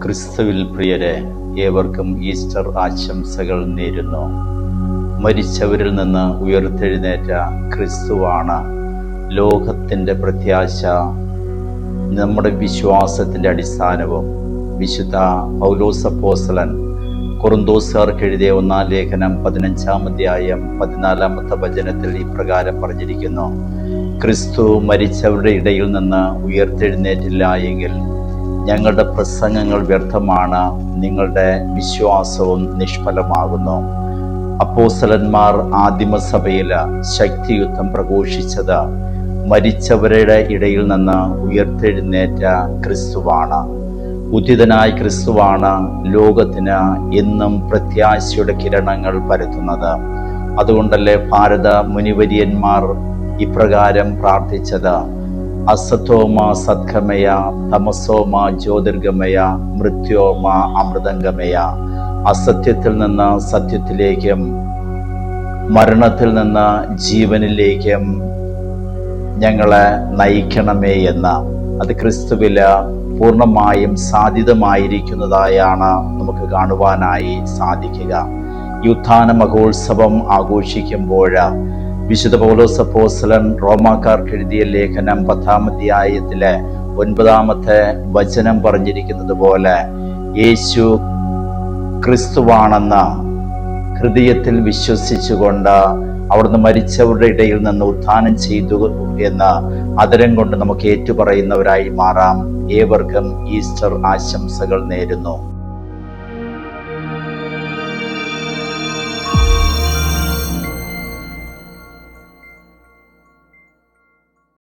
ക്രിസ്തുവിൽ പ്രിയരെ, ഏവർക്കും ഈസ്റ്റർ ആശംസകൾ നേരുന്നു. മരിച്ചവരിൽ നിന്ന് ഉയർത്തെഴുന്നേറ്റ ക്രിസ്തുവാണ് ലോകത്തിൻ്റെ പ്രത്യാശ, നമ്മുടെ വിശ്വാസത്തിൻ്റെ അടിസ്ഥാനവും. വിശുദ്ധ പൗലോസ് അപ്പോസ്തലൻ കൊറിന്തോസുകാർക്ക് എഴുതിയ 1-ാം ലേഖനം 15-ാം അധ്യായം 14-ാമത്തെ വചനത്തിൽ ഇപ്രകാരം പറഞ്ഞിരിക്കുന്നു: ക്രിസ്തു മരിച്ചവരുടെ ഇടയിൽ നിന്ന് ഉയർത്തെഴുന്നേറ്റില്ല എങ്കിൽ ഞങ്ങളുടെ പ്രസംഗങ്ങൾ വ്യർത്ഥമാണ്, നിങ്ങളുടെ വിശ്വാസവും നിഷ്ഫലമാകുന്നു. അപ്പോസ്തലന്മാർ ആദിമസഭയിൽ ശക്തിയുക്തം പ്രഘോഷിച്ചത് മരിച്ചവരുടെ ഇടയിൽ നിന്ന് ഉയർത്തെഴുന്നേറ്റ ക്രിസ്തുവാണ്. ഉദ്ധിതനായ ക്രിസ്തുവാണ് ലോകത്തിന് എന്നും പ്രത്യാശയുടെ കിരണങ്ങൾ പരത്തുന്നത്. അതുകൊണ്ടല്ലേ ഭാരത മുനിവര്യന്മാർ ഇപ്രകാരം പ്രാർത്ഥിച്ചത്: അസതോമ സദ്ഗമയ, തമസോമ ജ്യോതിർഗമയ, മൃത്യോമ അമൃതംഗമയ. അസത്യത്തിൽ നിന്ന് സത്യത്തിലേക്കും മരണത്തിൽ നിന്ന് ജീവനിലേക്കും ഞങ്ങളെ നയിക്കണമേ എന്ന്. അത് ക്രിസ്തുവില് പൂർണ്ണമായും സാധ്യതമായിരിക്കുന്നതായാണ് നമുക്ക് കാണുവാനായി സാധിക്കുക. ഈ ഉത്ഥാന മഹോത്സവം ആഘോഷിക്കുമ്പോൾ വിശുദ്ധ പൗലോസ് അപ്പോസ്തലൻ റോമാക്കാർക്ക് എഴുതിയ ലേഖനം 10-ാം അധ്യായത്തിലെ 9-ാമത്തെ വചനം പറഞ്ഞിരിക്കുന്നത് പോലെ യേശു ക്രിസ്തുവാണെന്ന് ഹൃദയത്തിൽ വിശ്വസിച്ചുകൊണ്ട് അവിടുന്ന് മരിച്ചവരുടെ ഇടയിൽ നിന്ന് ഉത്ഥാനം ചെയ്തു എന്ന് അതരം കൊണ്ട് നമുക്ക് ഏറ്റുപറയുന്നവരായി മാറാം. ഏവർക്കും ഈസ്റ്റർ ആശംസകൾ നേരുന്നു.